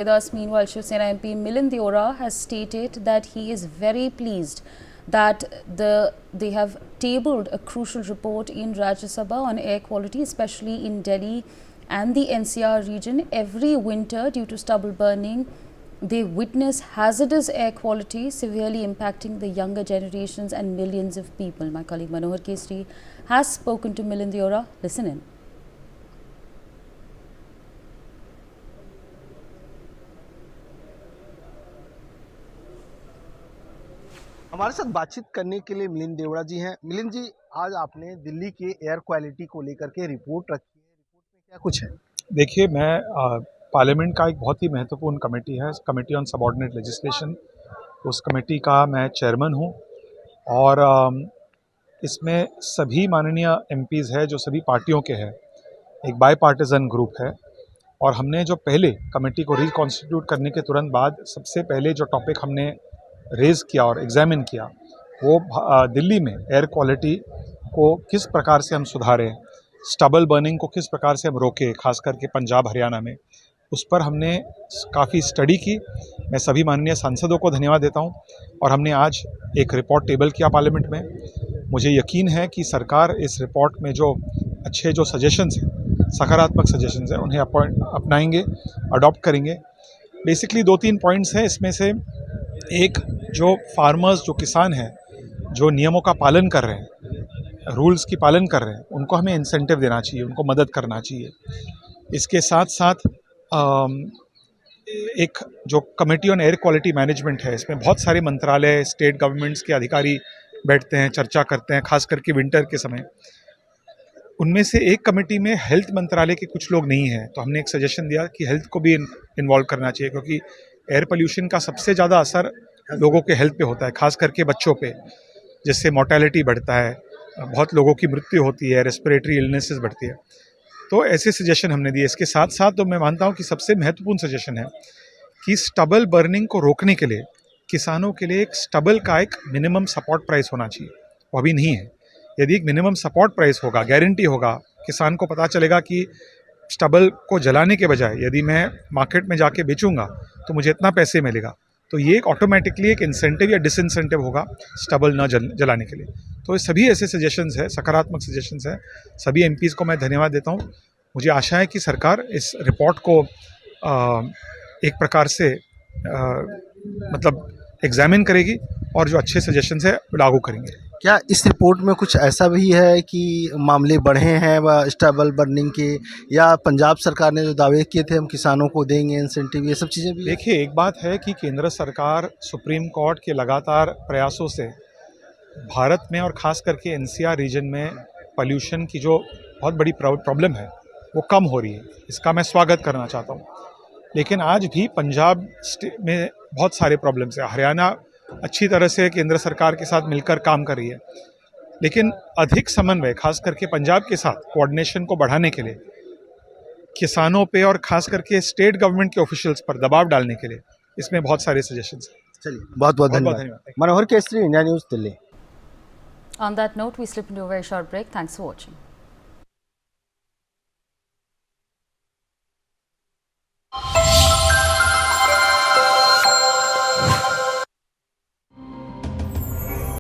With us, meanwhile, Shiv Sena MP Milind Deora has stated that he is very pleased that they have tabled a crucial report in Rajya Sabha on air quality, especially in Delhi and the NCR region. Every winter, due to stubble burning, they witness hazardous air quality severely impacting the younger generations and millions of people. My colleague Manohar Kesri has spoken to Milind Deora. Listen in. हमारे साथ बातचीत करने के लिए मिलिंद देवड़ा जी हैं। मिलिंद जी, आज आपने दिल्ली के एयर क्वालिटी को लेकर के रिपोर्ट रखी है। रिपोर्ट में क्या कुछ है? देखिए, मैं पार्लियामेंट का एक बहुत ही महत्वपूर्ण कमेटी है, कमेटी ऑन सबऑर्डिनेट लेजिस्लेशन। उस कमेटी का मैं चेयरमैन हूं और इसमें सभी माननीय एमपीज़ है जो सभी पार्टियों के हैं। एक बाई पार्टिजन ग्रुप है और हमने जो पहले कमेटी को रिकॉन्स्टिट्यूट करने के तुरंत बाद सबसे पहले जो टॉपिक हमने रेज़ किया और एग्जामिन किया वो दिल्ली में एयर क्वालिटी को किस प्रकार से हम सुधारें, स्टबल बर्निंग को किस प्रकार से हम रोकें, खास करके पंजाब हरियाणा में। उस पर हमने काफ़ी स्टडी की। मैं सभी माननीय सांसदों को धन्यवाद देता हूं और हमने आज एक रिपोर्ट टेबल किया पार्लियामेंट में। मुझे यकीन है कि सरकार इस रिपोर्ट में जो अच्छे जो सजेशंस हैं, सकारात्मक सजेशंस हैं, उन्हें अपनाएंगे, अडॉप्ट करेंगे। बेसिकली 2-3 पॉइंट्स हैं इसमें से। एक, जो फार्मर्स, जो किसान हैं, जो नियमों का पालन कर रहे हैं, रूल्स की पालन कर रहे हैं, उनको हमें इंसेंटिव देना चाहिए, उनको मदद करना चाहिए। इसके साथ साथ एक जो committee on air quality management है, इसमें बहुत सारे मंत्रालय, स्टेट गवर्नमेंट्स के अधिकारी बैठते हैं, चर्चा करते हैं, खास करके विंटर के समय। उनमें से एक कमेटी में हेल्थ मंत्रालय के कुछ लोग नहीं हैं, तो हमने एक सजेशन दिया कि हेल्थ को भी इन्वॉल्व करना चाहिए, क्योंकि एयर पोल्यूशन का सबसे ज़्यादा असर लोगों के हेल्थ पे होता है, खास करके बच्चों पे, जिससे मोर्टेलिटी बढ़ता है, बहुत लोगों की मृत्यु होती है, रेस्पिरेटरी इलनेसेस बढ़ती है। तो ऐसे सजेशन हमने दिए। इसके साथ साथ तो मैं मानता हूँ कि सबसे महत्वपूर्ण सजेशन है कि स्टबल बर्निंग को रोकने के लिए किसानों के लिए एक स्टबल का एक मिनिमम सपोर्ट प्राइस होना चाहिए। वो अभी नहीं है। यदि एक मिनिमम सपोर्ट प्राइस होगा, गारंटी होगा, किसान को पता चलेगा कि स्टबल को जलाने के बजाय यदि मैं मार्केट में जाके बेचूंगा तो मुझे इतना पैसे मिलेगा, तो ये एक ऑटोमेटिकली एक इंसेंटिव या डिसइंसेंटिव होगा स्टबल न जलाने के लिए। तो ये सभी ऐसे सजेशंस हैं, सकारात्मक सजेशंस हैं। सभी एमपीज़ को मैं धन्यवाद देता हूँ। मुझे आशा है कि सरकार इस रिपोर्ट को एक प्रकार से मतलब एग्जामिन करेगी और जो अच्छे सजेशंस है लागू करेंगे। क्या इस रिपोर्ट में कुछ ऐसा भी है कि मामले बढ़े हैं व स्टबल बर्निंग के, या पंजाब सरकार ने जो दावे किए थे हम किसानों को देंगे इंसेंटिव, ये सब चीज़ें भी? देखिए, एक बात है कि केंद्र सरकार सुप्रीम कोर्ट के लगातार प्रयासों से भारत में और ख़ास करके एनसीआर रीजन में पोल्यूशन की जो बहुत बड़ी प्रॉब्लम है वो कम हो रही है। इसका मैं स्वागत करना चाहता हूँ। लेकिन आज भी पंजाब में बहुत सारे प्रॉब्लम्स हैं। हरियाणा अच्छी तरह से केंद्र सरकार के साथ मिलकर काम कर रही है, लेकिन अधिक समन्वय खास करके पंजाब के साथ कोऑर्डिनेशन को बढ़ाने के लिए किसानों पे और खास करके स्टेट गवर्नमेंट के ऑफिशियल्स पर दबाव डालने के लिए इसमें बहुत सारे सजेशंस हैं। चलिए, बहुत बहुत धन्यवाद। Manohar Kesari, India news, Delhi. On that note, we slip into a very short break. Thanks for watching.